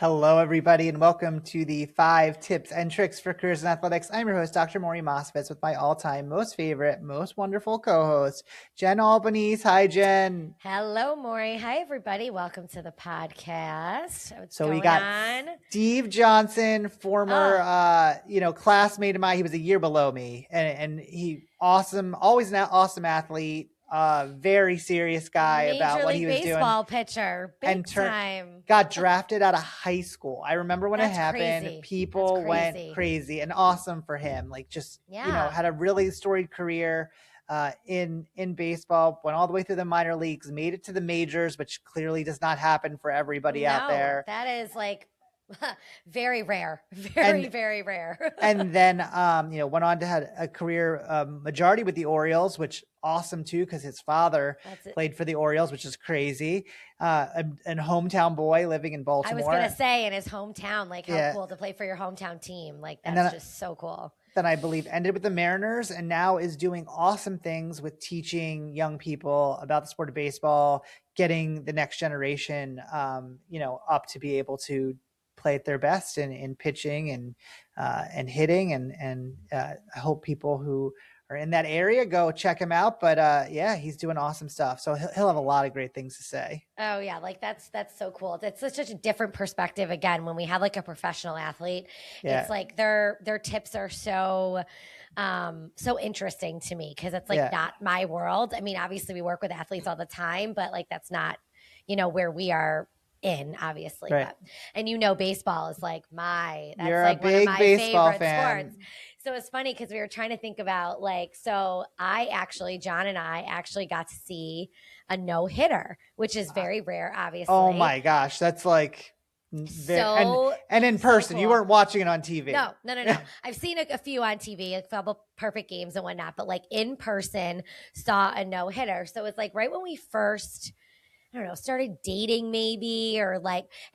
Hello, everybody, and welcome to the 5 Tips and Tricks for Careers in Athletics. I'm your host, Dr. Maury Mosfetz, with my all-time most favorite, most wonderful co-host, Jen Albanese. Hi, Jen. Hello, Maury. Hi, everybody. Welcome to the podcast. What's So going we got on? Steve Johnson, former, classmate of mine. He was a year below me, and he awesome, always an awesome athlete. Very serious guy about what he was doing. Major League Baseball pitcher, big And time. got drafted out of high school. I remember when it That's happened. crazy. People That's went crazy. crazy, and awesome for him. Like, just Yeah. had a really storied career in baseball. Went all the way through the minor leagues, made it to the majors, which clearly does not happen for everybody out there. That is like very rare, very rare. And then went on to have a career majority with the Orioles, which awesome too, because his father played for the Orioles, which is crazy. And hometown boy living in Baltimore. I was gonna say, in his hometown, like, how cool to play for your hometown team. Like, that's just so cool. Then I believe ended with the Mariners, and now is doing awesome things with teaching young people about the sport of baseball, getting the next generation up to be able to play at their best in pitching and hitting, and I hope people who are in that area go check him out. But he's doing awesome stuff, so he'll have a lot of great things to say. Oh yeah, like that's so cool. It's such a different perspective. Again, when we have like a professional athlete, it's like their tips are so interesting to me, because it's like not my world. I mean, obviously we work with athletes all the time, but like that's not where we are in, obviously. Right. But, and baseball is like You're like a big one of my baseball favorite fan. sports. So it's funny because we were trying to think about John and I actually got to see a no-hitter, which is very rare, obviously. Oh my gosh, that's like and in person, cool. You weren't watching it on TV. No. I've seen a few on TV, a couple perfect games and whatnot, but like in person saw a no-hitter. So it's like right when we first, I don't know, started dating maybe, and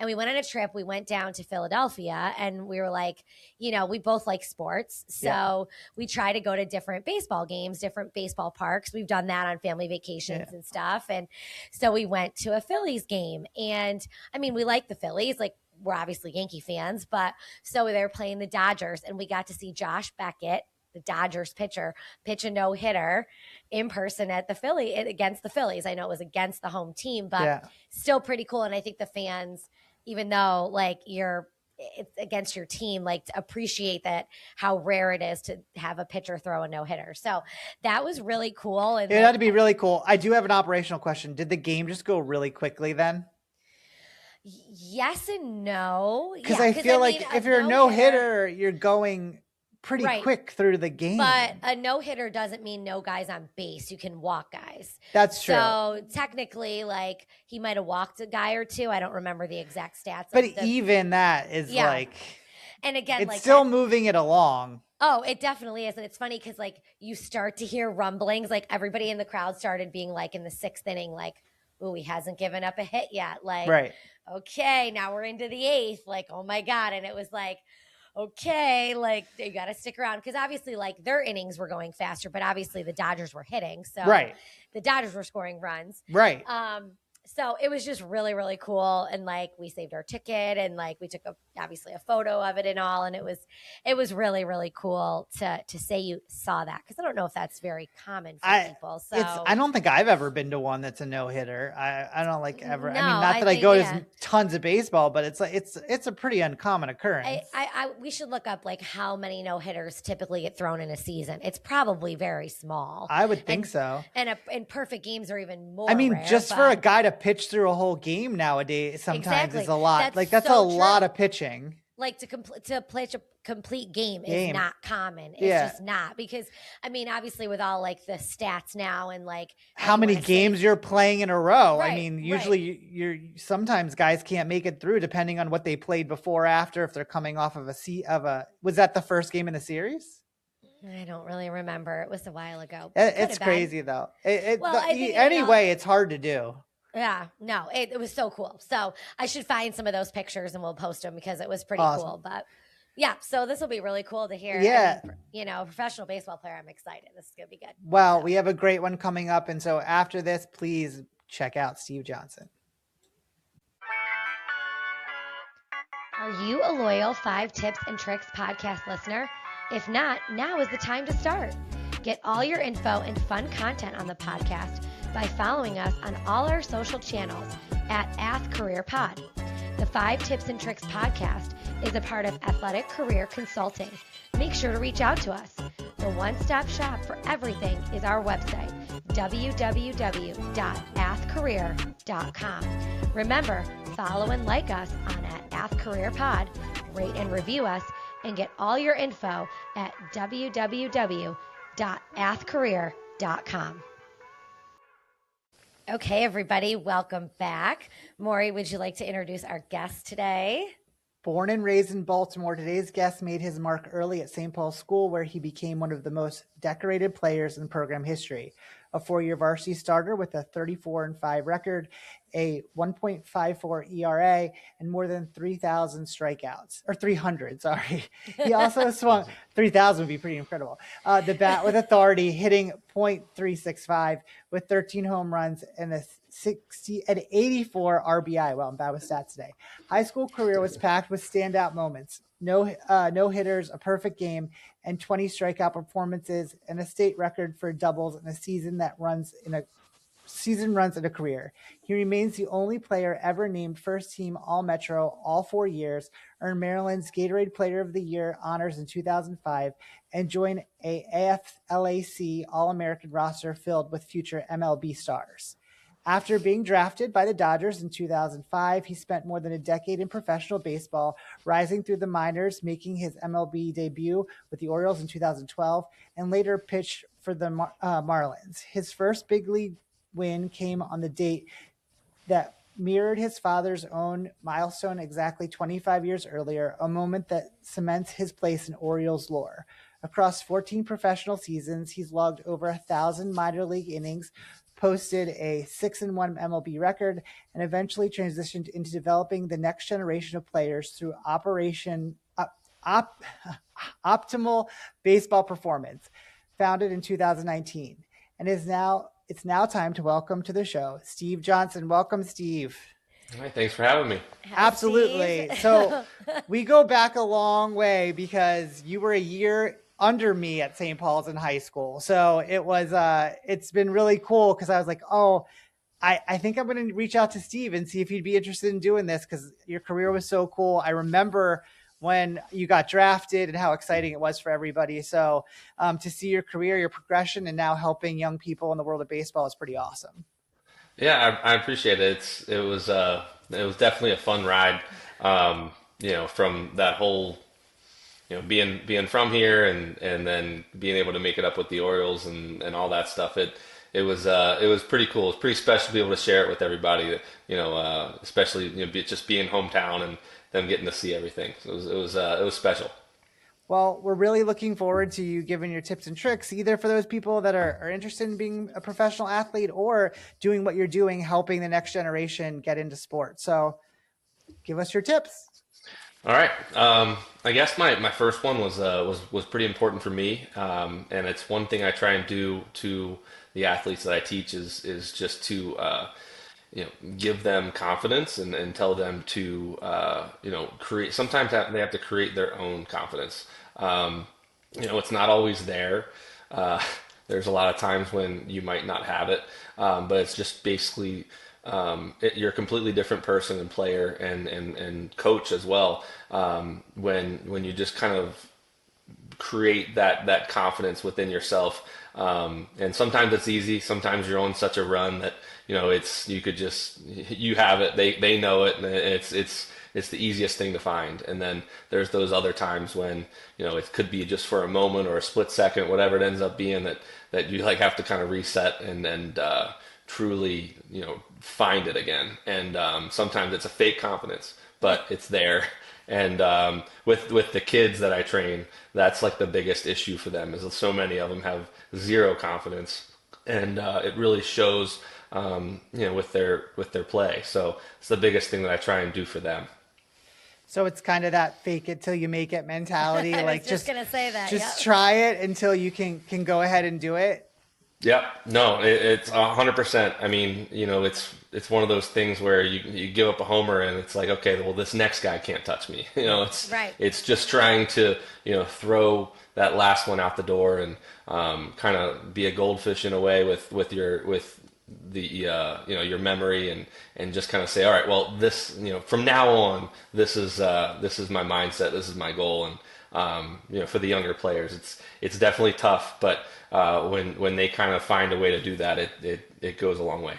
we went on a trip. We went down to Philadelphia, and we were like, we both like sports. So we try to go to different baseball games, different baseball parks. We've done that on family vacations and stuff. And so we went to a Phillies game, and I mean, we like the Phillies, like we're obviously Yankee fans, but so they were playing the Dodgers, and we got to see Josh Beckett, the Dodgers pitcher, pitch a no-hitter in person at against the Phillies. I know it was against the home team, but still pretty cool. And I think the fans, even though it's against your team, like to appreciate that, how rare it is to have a pitcher throw a no-hitter. So that was really cool. And it had to be really cool. I do have an operational question. Did the game just go really quickly then? Yes and no. Because I feel like if you're a no-hitter, you're going pretty quick through the game. But a no-hitter doesn't mean no guys on base. You can walk guys. That's true. So technically, like, he might have walked a guy or two. I don't remember the exact stats. But even that is and again, it's still moving it along. Oh, it definitely is. And it's funny because like you start to hear rumblings, like everybody in the crowd started being like in the 6th inning, like, ooh, he hasn't given up a hit yet. Like, okay, now we're into the 8th. Like, oh my God. And it was like, okay, like you got to stick around, because obviously like their innings were going faster, but obviously the Dodgers were hitting. So the Dodgers were scoring runs. Right. So it was just really, really cool. And like we saved our ticket, and like we took obviously a photo of it and all. And it was really, really cool to say you saw that, because I don't know if that's very common for people. So I don't think I've ever been to one that's a no-hitter. I don't like ever. No, I mean, not that I go to tons of baseball, but it's like it's a pretty uncommon occurrence. We should look up like how many no-hitters typically get thrown in a season. It's probably very small. I would think so. And perfect games are even more. I mean, rare, just for a guy to pitch through a whole game nowadays sometimes is a lot. That's a lot of pitching. Like to play a complete game is not common. It's just not, because I mean, obviously with all like the stats now and like how many games you're playing in a row. I mean, usually you're sometimes guys can't make it through depending on what they played before or after, if they're coming off of was that the first game in the series? I don't really remember. It was a while ago. It's crazy though. Anyway, it's hard to do. Yeah, no, it was so cool. So I should find some of those pictures and we'll post them, because it was pretty cool. But yeah, so this will be really cool to hear. Yeah. And, a professional baseball player, I'm excited. This is going to be good. Well, we have a great one coming up. And so after this, please check out Steve Johnson. Are you a loyal 5 Tips and Tricks podcast listener? If not, now is the time to start. Get all your info and fun content on the podcast by following us on all our social channels at @AthCareerPod. The 5 Tips and Tricks podcast is a part of Athletic Career Consulting. Make sure to reach out to us. The one-stop shop for everything is our website, www.athcareer.com. Remember, follow and like us on @AthCareerPod, rate and review us, and get all your info at www.athcareer.com. Okay, everybody, welcome back. Maury, would you like to introduce our guest today? Born and raised in Baltimore, today's guest made his mark early at St. Paul's School, where he became one of the most decorated players in program history. A 4-year varsity starter with a 34-5 record, a 1.54 ERA, and more than 3,000 strikeouts, or 300, sorry. He also swung, 3,000 would be pretty incredible. The bat with authority, hitting .365 with 13 home runs and a 84 RBI. Well, I'm bad with stats today. High school career was packed with standout moments. No hitters, a perfect game, and 20 strikeout performances, and a state record for doubles in a season runs in a career. He remains the only player ever named first team All-Metro all 4 years, earned Maryland's Gatorade Player of the Year honors in 2005, and joined a AFLAC All American roster filled with future MLB stars. After being drafted by the Dodgers in 2005, he spent more than a decade in professional baseball, rising through the minors, making his MLB debut with the Orioles in 2012, and later pitched for the Marlins. His first big league win came on the date that mirrored his father's own milestone exactly 25 years earlier, a moment that cements his place in Orioles lore. Across 14 professional seasons, he's logged over 1,000 minor league innings, posted a 6-1 MLB record, and eventually transitioned into developing the next generation of players through optimal baseball performance, founded in 2019. And it's now time to welcome to the show Steve Johnson. Welcome, Steve. All right, thanks for having me. Absolutely. So we go back a long way because you were a year under me at St. Paul's in high school. So it's been really cool because I was like, I think I'm going to reach out to Steve and see if he'd be interested in doing this because your career was so cool. I remember when you got drafted and how exciting it was for everybody. So to see your career, your progression, and now helping young people in the world of baseball is pretty awesome. Yeah, I appreciate it. It was definitely a fun ride. From that whole, being from here and then being able to make it up with the Orioles and all that stuff. It was pretty cool. It's pretty special to be able to share it with everybody. Especially just being hometown and them getting to see everything. So it was special. Well, we're really looking forward to you giving your tips and tricks, either for those people that are interested in being a professional athlete or doing what you're doing, helping the next generation get into sports. So give us your tips. All right. I guess my first one was pretty important for me. And it's one thing I try and do to the athletes that I teach is just to, give them confidence and tell them to, create, sometimes they have to create their own confidence. It's not always there. There's a lot of times when you might not have it. But it's just basically, you're a completely different person and player and coach as well. When you just kind of create that confidence within yourself. And sometimes it's easy. Sometimes you're on such a run that, you have it, they know it, and it's the easiest thing to find. And then there's those other times when, it could be just for a moment or a split second, whatever it ends up being that you have to kind of reset and truly, find it again. And sometimes it's a fake confidence, but it's there. And with the kids that I train, that's the biggest issue for them is so many of them have zero confidence, and it really shows, with their play. So it's the biggest thing that I try and do for them. So it's kind of that fake it till you make it mentality. I was just gonna say that. Just try it until you can go ahead and do it. Yep. No, it's 100%. I mean, it's one of those things where you give up a homer and it's like, okay, well, this next guy can't touch me. Right. It's just trying to, throw that last one out the door and kind of be a goldfish in a way with the your memory and just kind of say, all right, well, this, from now on, this is my mindset, this is my goal, and for the younger players, it's definitely tough, but when they kind of find a way to do that, it goes a long way.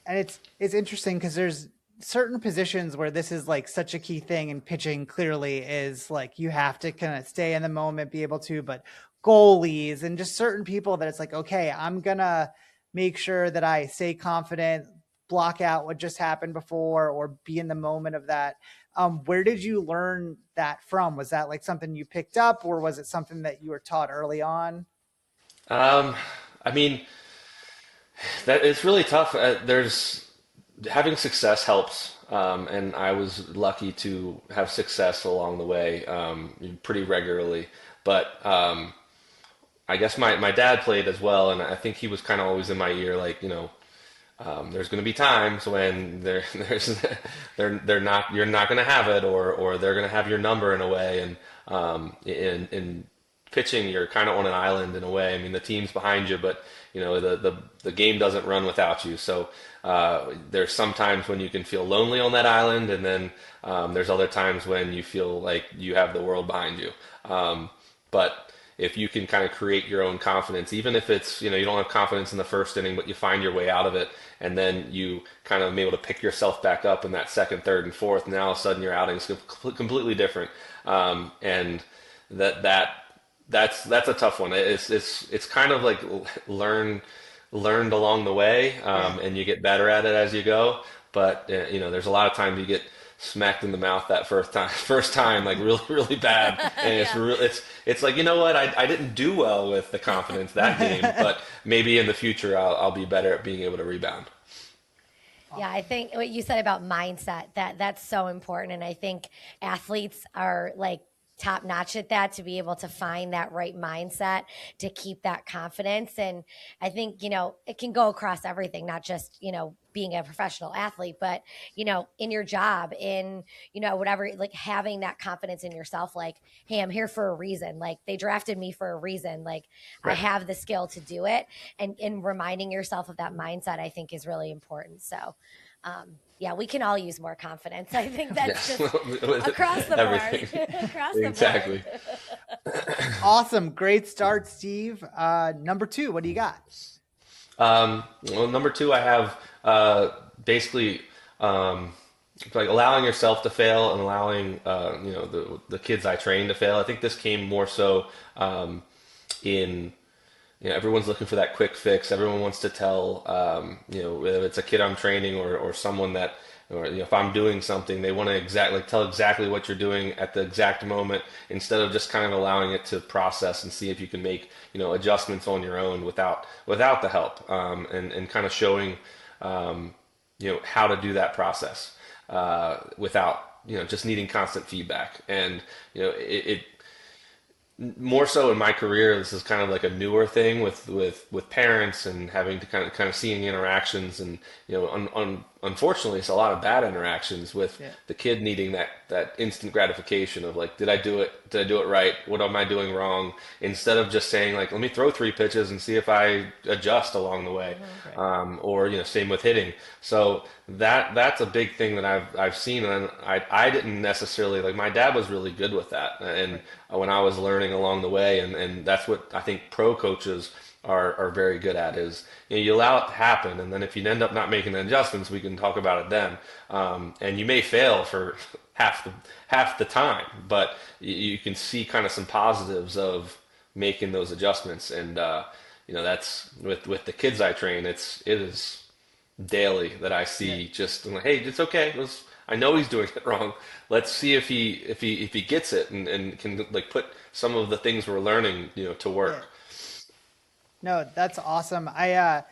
And it's interesting because there's certain positions where this is like such a key thing, and pitching clearly is like you have to kind of stay in the moment, be able to, but goalies and just certain people that it's like, okay, I'm gonna make sure that I stay confident, block out what just happened before, or be in the moment of that. Where did you learn that from? Was that like something you picked up, or was it something that you were taught early on? Um, I mean, that it's really tough. There's having success helps, and I was lucky to have success along the way, pretty regularly. But I guess my dad played as well, and I think he was kind of always in my ear, like, there's going to be times when they're not, you're not going to have it, or they're going to have your number in a way, and in pitching, you're kind of on an island in a way. I mean, the team's behind you, but the game doesn't run without you. So there's some times when you can feel lonely on that island, and then there's other times when you feel like you have the world behind you. But if you can kind of create your own confidence, even if it's, you don't have confidence in the first inning, but you find your way out of it, and then you kind of be able to pick yourself back up in that second, third, and fourth, and now all of a sudden your outing's completely different. And that's a tough one. It's kind of like learned along the way, and you get better at it as you go. But there's a lot of times you get smacked in the mouth that first time, like really, really bad, and it's like, what, I didn't do well with the confidence that game, but maybe in the future I'll be better at being able to rebound. Yeah, I think what you said about mindset, that's so important. And I think athletes are like top notch at that, to be able to find that right mindset to keep that confidence. And I think, it can go across everything, not just, being a professional athlete, but, in your job, in, whatever, like having that confidence in yourself, like, hey, I'm here for a reason. Like, they drafted me for a reason. Like, I Right. have the skill to do it. And reminding yourself of that mindset, I think, is really important. So, yeah, we can all use more confidence. I think that's Yes. just across the Everything. board. Across the Exactly. board. Awesome. Great start, Steve. Number two, what do you got? Well, number two, I have basically like allowing yourself to fail and allowing the kids I train to fail. I think this came more so in everyone's looking for that quick fix. Everyone wants to tell whether it's a kid I'm training or someone that, or if I'm doing something, they want to tell exactly what you're doing at the exact moment, instead of just kind of allowing it to process and see if you can make adjustments on your own without the help, and kind of showing how to do that process without just needing constant feedback. And it more so in my career, this is kind of like a newer thing with parents, and having to kind of seeing interactions, and unfortunately, it's a lot of bad interactions with the kid needing that instant gratification of like, did I do it right, what am I doing wrong, instead of just saying like, let me throw 3 pitches and see if I adjust along the way. Or same with hitting. So that's a big thing that I've seen, and I didn't necessarily, like, my dad was really good with that, and when I was learning along the way, and that's what I think pro coaches are very good at, is you allow it to happen, and then if you end up not making the adjustments, we can talk about it then, and you may fail for half the time, but you can see kind of some positives of making those adjustments. And that's with the kids I train, it is daily that I see, just, I'm like, hey, it's okay. I know he's doing it wrong. Let's see if he gets it, and can like put some of the things we're learning to work. No, that's awesome. I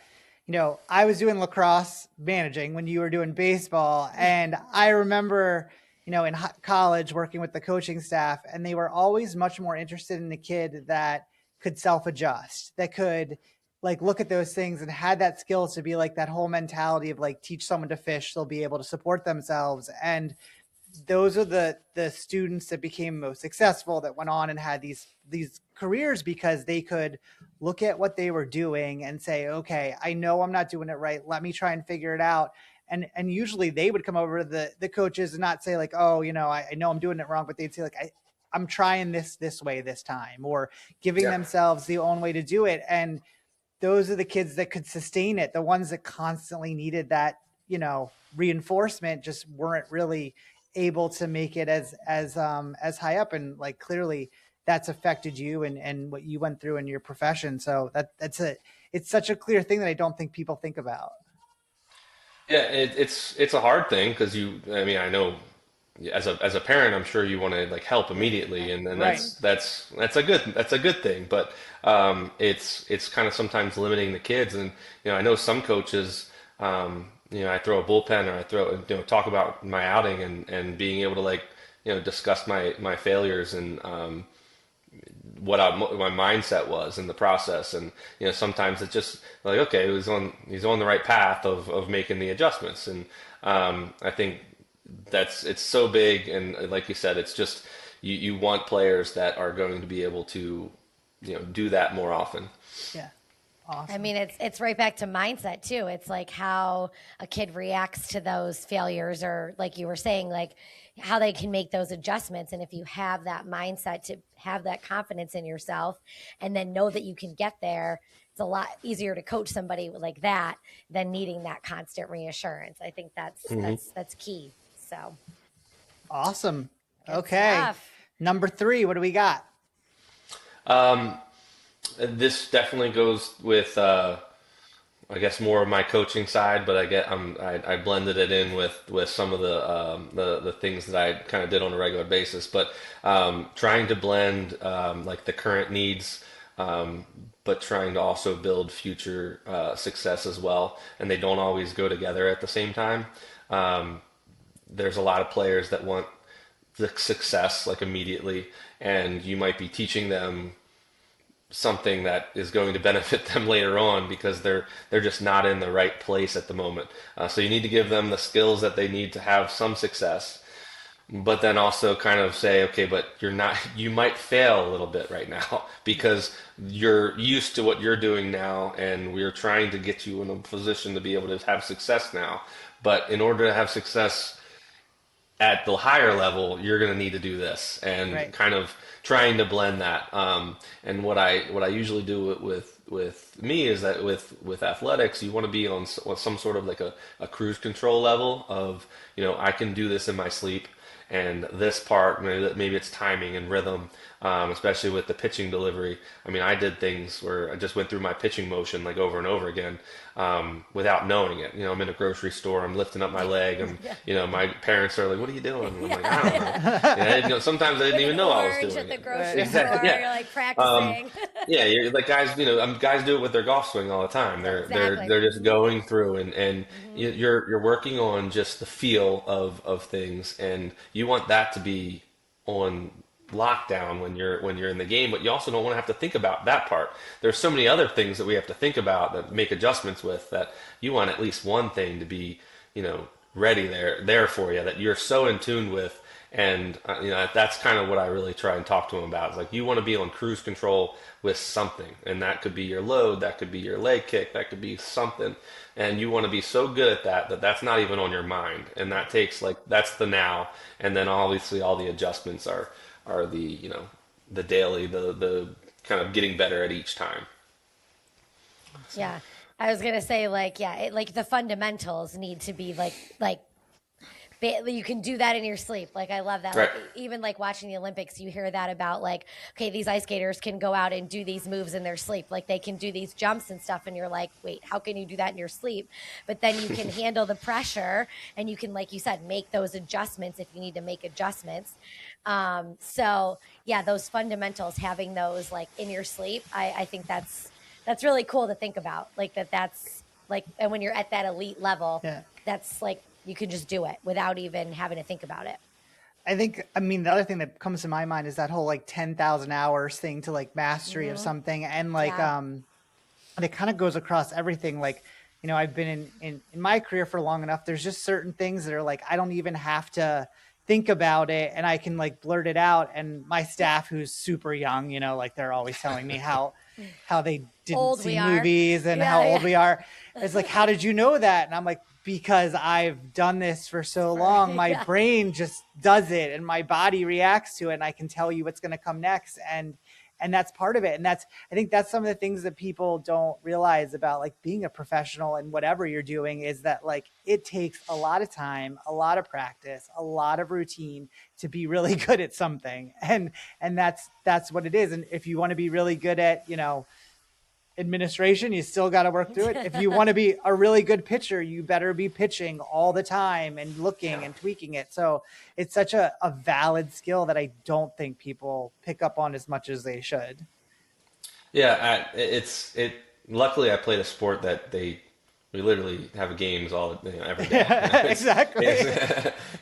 was doing lacrosse managing when you were doing baseball, and I remember, in college working with the coaching staff, and they were always much more interested in the kid that could self-adjust, that could like look at those things and had that skill to be like that whole mentality of like teach someone to fish, they'll be able to support themselves. And those are the students that became most successful, that went on and had these careers, because they could look at what they were doing and say, okay, I know I'm not doing it right, let me try and figure it out. And usually they would come over to the coaches and not say like, oh, I know I'm doing it wrong, but they'd say like, I'm trying this way this time, or giving themselves the own way to do it. And those are the kids that could sustain it. The ones that constantly needed that, reinforcement, just weren't really able to make it as high up. And like, clearly that's affected you and what you went through in your profession. So it's such a clear thing that I don't think people think about. Yeah, it's a hard thing because I know as a parent, I'm sure you want to like help immediately, and Right. that's a good thing. But it's kind of sometimes limiting the kids, and I know some coaches, I throw a bullpen, or I throw talk about my outing, and being able to like discuss my failures, and what my mindset was in the process. And sometimes it's just like, okay, he's on the right path of making the adjustments. And I think it's so big, and like you said, it's just you want players that are going to be able to do that more often. Yeah. Awesome. I mean, it's right back to mindset too. It's like how a kid reacts to those failures, or like you were saying, like how they can make those adjustments. And if you have that mindset to have that confidence in yourself, and then know that you can get there, it's a lot easier to coach somebody like that than needing that constant reassurance. I think that's key. So Awesome. good Okay. stuff. Number 3, what do we got? This definitely goes with I guess more of my coaching side, but I blended it in with some of the things that I kind of did on a regular basis. But trying to blend like the current needs, but trying to also build future success as well, and they don't always go together at the same time. There's a lot of players that want the success like immediately, and you might be teaching them something that is going to benefit them later on because they're just not in the right place at the moment. So you need to give them the skills that they need to have some success, but then also kind of say, okay, but you might fail a little bit right now because you're used to what you're doing now, and we're trying to get you in a position to be able to have success now. But in order to have success at the higher level, you're going to need to do this, and Right. kind of trying to blend that. And what I usually do with me is that with athletics, you want to be on some sort of like a cruise control level of, I can do this in my sleep. And this part, maybe it's timing and rhythm, especially with the pitching delivery. I mean, I did things where I just went through my pitching motion like over and over again, without knowing it. I'm in a grocery store, I'm lifting up my leg, and my parents are like, "What are you doing?" And I'm like, "I don't know." Sometimes I didn't With even the know I was orange doing at the it. grocery Exactly. store, Yeah. you're like practicing. Yeah, you're like guys do it with their golf swing all the time. Exactly. They're just going through, and Mm-hmm. you're working on just the feel of things, and you want that to be on lockdown when you're in the game, but you also don't want to have to think about that part. There's so many other things that we have to think about, that make adjustments with, that you want at least one thing to be, ready there for you, that you're so in tune with. And that's kind of what I really try and talk to them about. It's like, you want to be on cruise control with something, and that could be your load, that could be your leg kick, that could be something, and you want to be so good at that that's not even on your mind, and that takes like, that's the now. And then obviously all the adjustments are the the daily, the kind of getting better at each time. Yeah. I was gonna say, like, yeah, like the fundamentals need to be like you can do that in your sleep. Like, I love that. Right. Like, even like watching the Olympics, you hear that about like, okay, these ice skaters can go out and do these moves in their sleep. Like, they can do these jumps and stuff. And you're like, wait, how can you do that in your sleep? But then you can handle the pressure, and you can, like you said, make those adjustments if you need to make adjustments. So yeah, those fundamentals, having those like in your sleep, I think that's really cool to think about. Like that's like, and when you're at that elite level, Yeah. that's like, you can just do it without even having to think about it. I mean, the other thing that comes to my mind is that whole like 10,000 hours thing to like mastery of Mm-hmm. something. And like, Yeah. and it kind of goes across everything. Like, I've been in my career for long enough. There's just certain things that are like, I don't even have to think about it, and I can like blurt it out. And my staff, who's super young, like they're always telling me how they didn't Old see we are. movies and Yeah, how old yeah. we are. It's like, how did you know that? And I'm like, because I've done this for so long, my Yeah. brain just does it and my body reacts to it, and I can tell you what's going to come next. And that's part of it. And I think that's some of the things that people don't realize about like being a professional and whatever you're doing, is that like it takes a lot of time, a lot of practice, a lot of routine to be really good at something. And that's what it is. And if you want to be really good at, administration, you still got to work through it. If you want to be a really good pitcher, you better be pitching all the time and looking and tweaking it. So it's such a valid skill that I don't think people pick up on as much as they should. Yeah, luckily I played a sport that we literally have games every day. Exactly.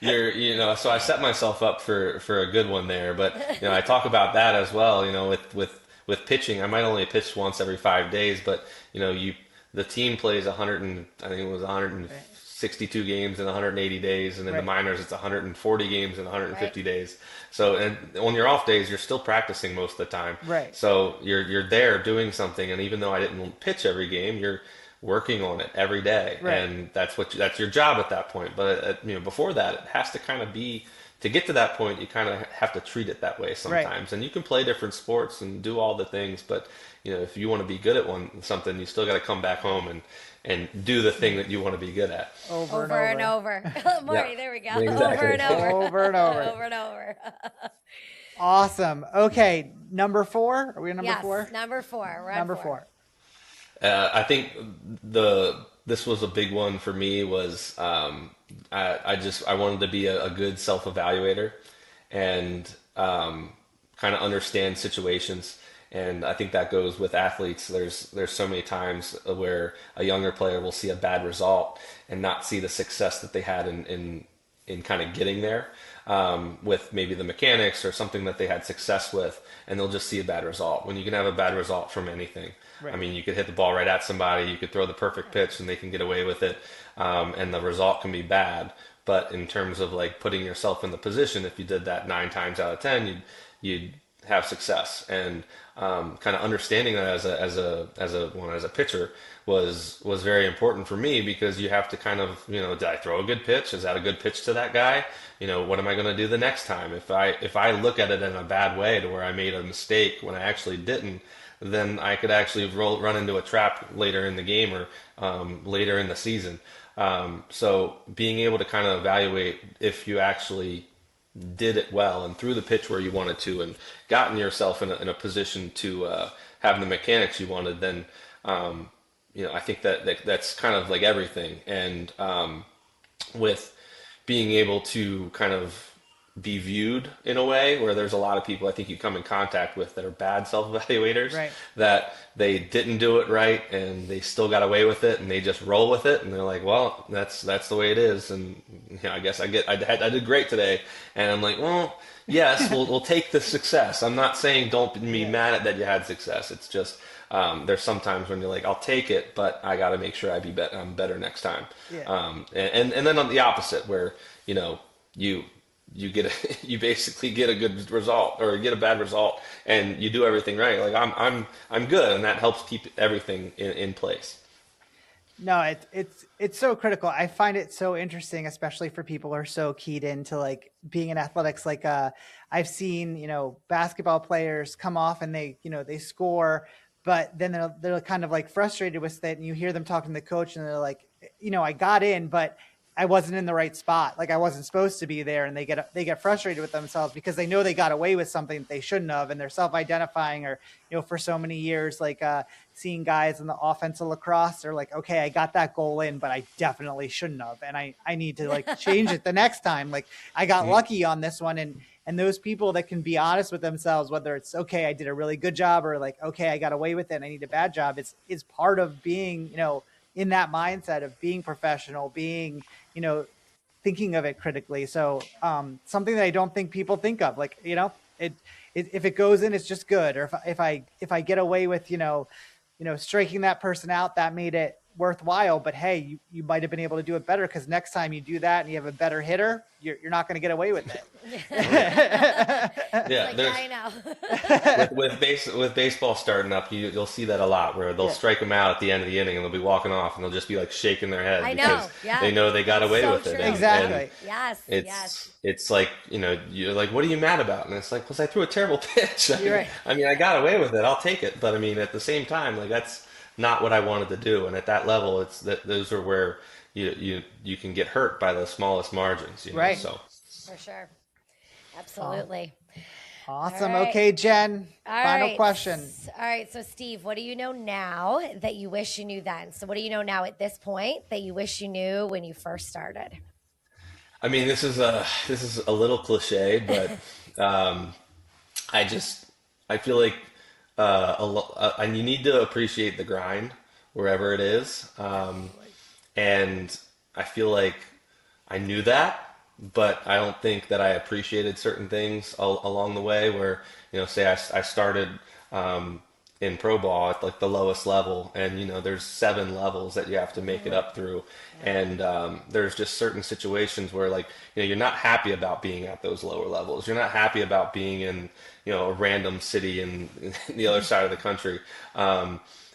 So I set myself up for a good one there. But I talk about that as well. With pitching, I might only pitch once every 5 days, but the team plays 100 and I think it was 162 games in 180 days, and in the Right. minors it's 140 games in 150 Right. days. So, and on your off days, you're still practicing most of the time. Right. So you're there doing something, and even though I didn't pitch every game, you're working on it every day, Right. and that's your job at that point. But before that, it has to kind of be, to get to that point, you kind of have to treat it that way Right. sometimes. And you can play different sports and do all the things, but if you want to be good at something, you still got to come back home and do the thing that you want to be good at. Over Over and over. Marty, Yeah, there we go. exactly. Over and over. Over and over. Over and over. Awesome. Okay. Number 4. Are we on number Yes, 4? number 4. We're on Number 4. 4. I think this was a big one for me. Was I wanted to be a good self evaluator and kind of understand situations. And I think that goes with athletes. There's so many times where a younger player will see a bad result and not see the success that they had in kind of getting there, with maybe the mechanics or something that they had success with, and they'll just see a bad result. When you can have a bad result from anything. Right. I mean, you could hit the ball right at somebody, you could throw the perfect pitch and they can get away with it, and the result can be bad. But in terms of like putting yourself in the position, if you did that 9 times out of 10, you'd have success. And kind of understanding that as a pitcher was very important for me, because you have to kind of, did I throw a good pitch? Is that a good pitch to that guy? What am I going to do the next time? If I look at it in a bad way to where I made a mistake when I actually didn't, then I could actually run into a trap later in the game or later in the season. So being able to kind of evaluate if you actually did it well and threw the pitch where you wanted to and gotten yourself in a position to have the mechanics you wanted, then I think that's kind of like everything. And with being able to kind of be viewed in a way where there's a lot of people I think you come in contact with that are bad self-evaluators, Right. that they didn't do it right and they still got away with it and they just roll with it and they're like, well, that's the way it is, and I guess I did great today, and I'm like, well, yes, we'll take the success. I'm not saying don't be mad at that you had success. It's just there's sometimes when you're like, I'll take it, but I got to make sure I'm better next time. Yeah. And then on the opposite, where you you basically get a good result or get a bad result and you do everything right. Like I'm good, and that helps keep everything in place. No, it's so critical. I find it so interesting, especially for people who are so keyed into like being in athletics. Like I've seen, basketball players come off and they score, but then they're kind of like frustrated with it, and you hear them talking to the coach and they're like, I got in, but I wasn't in the right spot. Like I wasn't supposed to be there. And they get frustrated with themselves because they know they got away with something that they shouldn't have. And they're self-identifying, or, for so many years, like seeing guys in the offensive lacrosse, they're like, okay, I got that goal in, but I definitely shouldn't have. And I need to like change it the next time. Like I got lucky on this one. And those people that can be honest with themselves, whether it's, okay, I did a really good job, or like, okay, I got away with it, I need a bad job, is part of being, in that mindset of being professional, being, thinking of it critically. So something that I don't think people think of, like, if it goes in, it's just good. Or if I get away with, striking that person out, that made it worthwhile. But hey, you might have been able to do it better, because next time you do that and you have a better hitter, you're not going to get away with it. Yeah, I know. with baseball starting up, you'll see that a lot, where they'll strike them out at the end of the inning and they'll be walking off and they'll just be like shaking their head because they know they got away with it. Exactly. It's like, you're like, what are you mad about? And it's like, because I threw a terrible pitch. I mean, I got away with it. I'll take it. But I mean, at the same time, like, that's not what I wanted to do. And at that level, those are where you can get hurt by the smallest margins. Right. So for sure. Absolutely. Awesome. Right. Okay, Jen, All final right. question. All right. So Steve, what do you know now that you wish you knew then? So what do you know now at this point that you wish you knew when you first started? I mean, this is a little cliche, but I feel like and you need to appreciate the grind wherever it is. And I feel like I knew that, but I don't think that I appreciated certain things along the way. Where, say I started in pro ball at like the lowest level, and there's 7 levels that you have to make it up through, and there's just certain situations where, like, you're not happy about being at those lower levels. You're not happy about being in a random city in the other side of the country.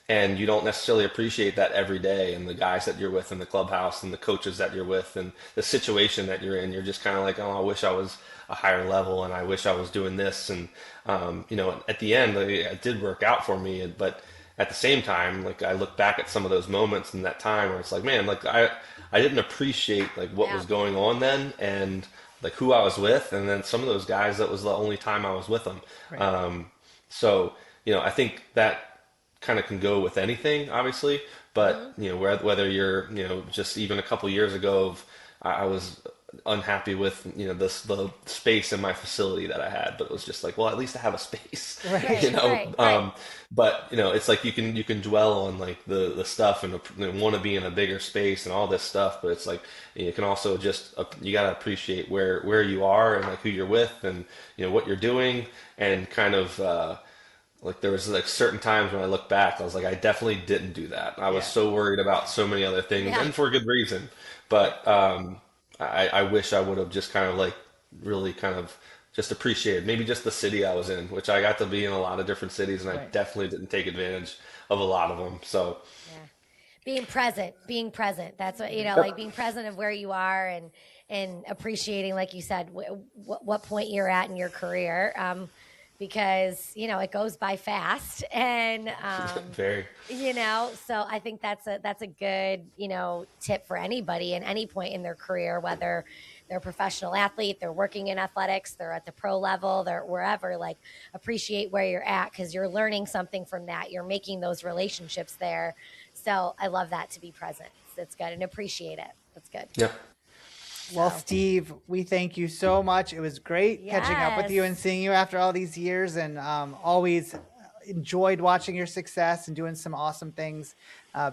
And you don't necessarily appreciate that every day, and the guys that you're with in the clubhouse and the coaches that you're with and the situation that you're in. You're just kind of like, oh, I wish I was a higher level, and I wish I was doing this. And, at the end, it did work out for me. But at the same time, like, I look back at some of those moments in that time where it's like, man, like, I didn't appreciate like what was going on then, and like who I was with. And then some of those guys, that was the only time I was with them. Right. So, I think that kind of can go with anything, obviously, but whether you're just even a couple years ago, I was unhappy with the space in my facility that I had, but it was just like, well, at least I have a space. Right. But it's like you can dwell on like the stuff and want to be in a bigger space and all this stuff, but it's like you can also just you got to appreciate where you are and like who you're with and what you're doing, and kind of like there was like certain times when I look back, I was like, I definitely didn't do that. I was so worried about so many other things, and for a good reason. But I wish I would have just kind of like really kind of just appreciated maybe just the city I was in, which I got to be in a lot of different cities, and I definitely didn't take advantage of a lot of them. So being present, that's what, like being present of where you are, and appreciating, like you said, what point you're at in your career. Because it goes by fast, and very, so I think that's a good tip for anybody in any point in their career, whether they're a professional athlete, they're working in athletics, they're at the pro level, they're wherever. Like, appreciate where you're at, because you're learning something from that. You're making those relationships there. So I love that, to be present. It's good, and appreciate it. That's good. Yep. Well, Steve, we thank you so much. It was great catching up with you and seeing you after all these years, and always enjoyed watching your success and doing some awesome things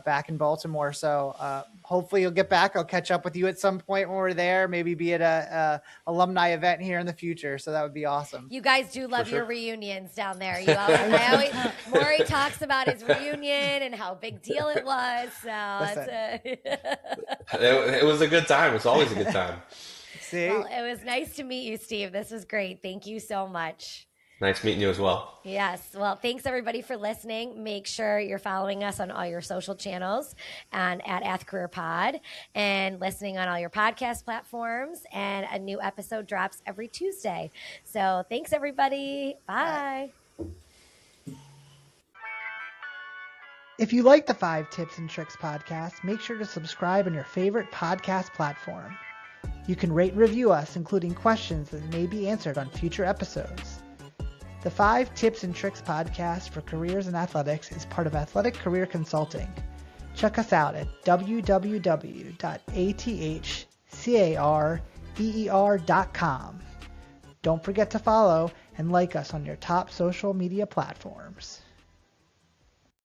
back in Baltimore. So hopefully you'll get back. I'll catch up with you at some point when we're there, maybe be at a alumni event here in the future. So that would be awesome. You guys do love your reunions down there. Maury talks about his reunion and how big deal it was. So it was a good time. It's always a good time. See? Well, it was nice to meet you, Steve. This was great. Thank you so much. Nice meeting you as well. Yes. Well, thanks everybody for listening. Make sure you're following us on all your social channels and at AthCareerPod, and listening on all your podcast platforms. And a new episode drops every Tuesday. So thanks everybody. Bye. If you like the 5 Tips and Tricks podcast, make sure to subscribe on your favorite podcast platform. You can rate and review us, including questions that may be answered on future episodes. The 5 Tips and Tricks podcast for careers in athletics is part of Athletic Career Consulting. Check us out at www.athcareer.com. Don't forget to follow and like us on your top social media platforms.